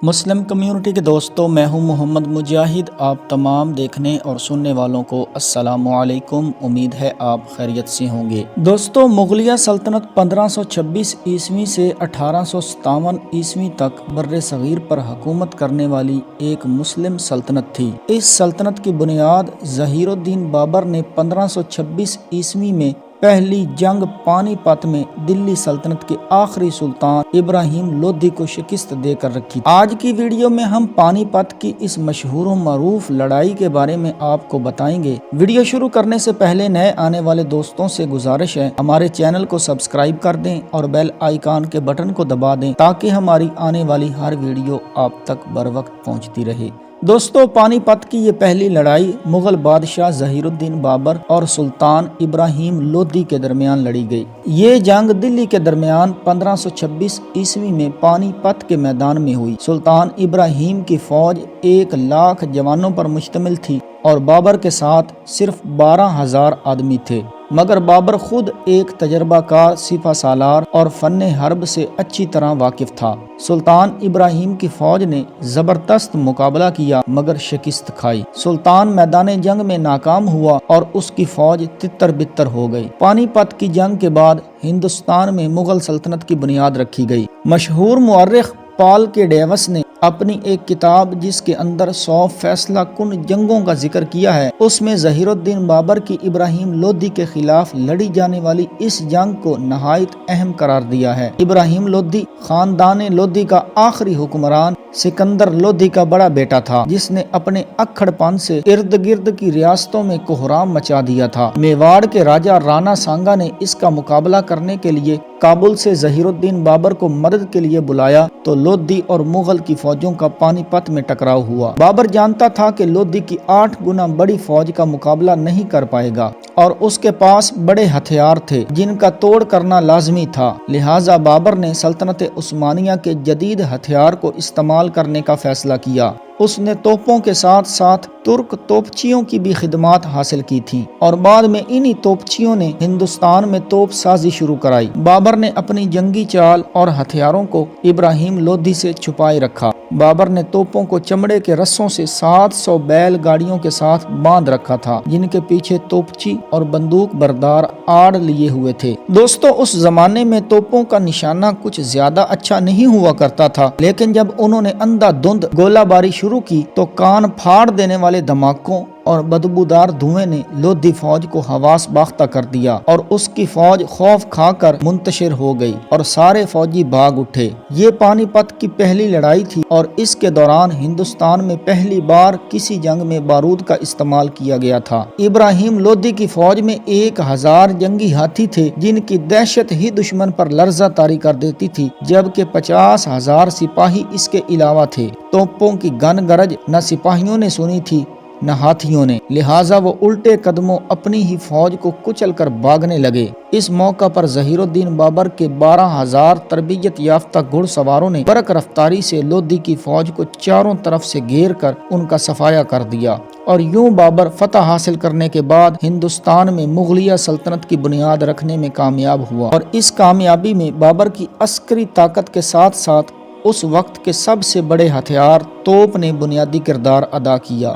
مسلم community کے دوستوں، میں ہوں محمد مجاہد۔ آپ تمام دیکھنے اور سننے والوں کو السلام علیکم۔ امید ہے آپ خیریت سے ہوں گے۔ دوستوں، مغلیہ سلطنت 1526 عیسوی سے 1857 عیسوی تک بر صغیر پر حکومت کرنے والی ایک مسلم سلطنت تھی۔ اس سلطنت کی بنیاد ظہیر الدین بابر نے 1526 عیسوی میں پہلی جنگ پانی پت میں دلی سلطنت کے آخری سلطان ابراہیم لودھی کو شکست دے کر رکھی۔ آج کی ویڈیو میں ہم پانی پت کی اس مشہور و معروف لڑائی کے بارے میں آپ کو بتائیں گے۔ ویڈیو شروع کرنے سے پہلے نئے آنے والے دوستوں سے گزارش ہے ہمارے چینل کو سبسکرائب کر دیں اور بیل آئیکن کے بٹن کو دبا دیں تاکہ ہماری آنے والی ہر ویڈیو آپ تک بر وقت پہنچتی رہے۔ دوستو، پانی پت کی یہ پہلی لڑائی مغل بادشاہ ظہیر الدین بابر اور سلطان ابراہیم لودھی کے درمیان لڑی گئی۔ یہ جنگ دلی کے درمیان 1526 عیسوی میں پانی پت کے میدان میں ہوئی۔ سلطان ابراہیم کی فوج 1,00,000 جوانوں پر مشتمل تھی اور بابر کے ساتھ صرف 12,000 آدمی تھے، مگر بابر خود ایک تجربہ کار سپہ سالار اور فن حرب سے اچھی طرح واقف تھا۔ سلطان ابراہیم کی فوج نے زبردست مقابلہ کیا مگر شکست کھائی۔ سلطان میدان جنگ میں ناکام ہوا اور اس کی فوج تتر بتر ہو گئی۔ پانی پت کی جنگ کے بعد ہندوستان میں مغل سلطنت کی بنیاد رکھی گئی۔ مشہور مورخ پال کے ڈیوس نے اپنی ایک کتاب جس کے اندر 100 فیصلہ کن جنگوں کا ذکر کیا ہے، اس میں ظہیر الدین بابر کی ابراہیم لودھی کے خلاف لڑی جانے والی اس جنگ کو نہایت اہم قرار دیا ہے۔ ابراہیم لودھی خاندان لودھی کا آخری حکمران سکندر لودھی کا بڑا بیٹا تھا، جس نے اپنے اکھڑ پن سے ارد گرد کی ریاستوں میں کوہرام مچا دیا تھا۔ میواڑ کے راجا رانا سانگا نے اس کا مقابلہ کرنے کے لیے کابل سے ظہیر الدین بابر کو مدد کے لیے بلایا تو لودھی اور مغل کی فوجوں کا پانی پت میں ٹکراؤ ہوا۔ بابر جانتا تھا کہ لودھی کی 8 گنا بڑی فوج کا مقابلہ نہیں کر پائے گا اور اس کے پاس بڑے ہتھیار تھے جن کا توڑ کرنا لازمی تھا، لہٰذا بابر نے سلطنت عثمانیہ کے جدید ہتھیار کو استعمال کرنے کا فیصلہ کیا۔ اس نے توپوں کے ساتھ ساتھ ترک توپچیوں کی بھی خدمات حاصل کی تھیں اور بعد میں انہی توپچیوں نے ہندوستان میں توپ سازی شروع کرائی۔ بابر نے اپنی جنگی چال اور ہتھیاروں کو ابراہیم لودھی سے چھپائے رکھا۔ بابر نے توپوں کو چمڑے کے رسوں سے 700 بیل گاڑیوں کے ساتھ باندھ رکھا تھا جن کے پیچھے توپچی اور بندوق بردار آڑ لیے ہوئے تھے۔ دوستو، اس زمانے میں توپوں کا نشانہ کچھ زیادہ اچھا نہیں ہوا کرتا تھا، لیکن جب انہوں نے اندھا دھند گولہ باری شروع کی تو کان پھاڑ دینے والے دھماکوں اور بدبودار دھوئیں نے لودھی فوج کو حواس باختہ کر دیا اور اس کی فوج خوف کھا کر منتشر ہو گئی اور سارے فوجی بھاگ اٹھے۔ یہ پانی پت کی پہلی لڑائی تھی اور اس کے دوران ہندوستان میں پہلی بار کسی جنگ میں بارود کا استعمال کیا گیا تھا۔ ابراہیم لودھی کی فوج میں 1,000 جنگی ہاتھی تھے جن کی دہشت ہی دشمن پر لرزہ طاری کر دیتی تھی، جبکہ 50,000 سپاہی اس کے علاوہ تھے۔ توپوں کی گن گرج نہ سپاہیوں نے سنی تھی نہ ہاتھیوں نے، لہٰذا وہ الٹے قدموں اپنی ہی فوج کو کچل کر بھاگنے لگے۔ اس موقع پر ظہیر الدین بابر کے 12,000 تربیت یافتہ گھڑ سواروں نے برق رفتاری سے لودھی کی فوج کو چاروں طرف سے گھیر کر ان کا صفایا کر دیا اور یوں بابر فتح حاصل کرنے کے بعد ہندوستان میں مغلیہ سلطنت کی بنیاد رکھنے میں کامیاب ہوا، اور اس کامیابی میں بابر کی عسکری طاقت کے ساتھ ساتھ اس وقت کے سب سے بڑے ہتھیار توپ نے بنیادی کردار ادا کیا۔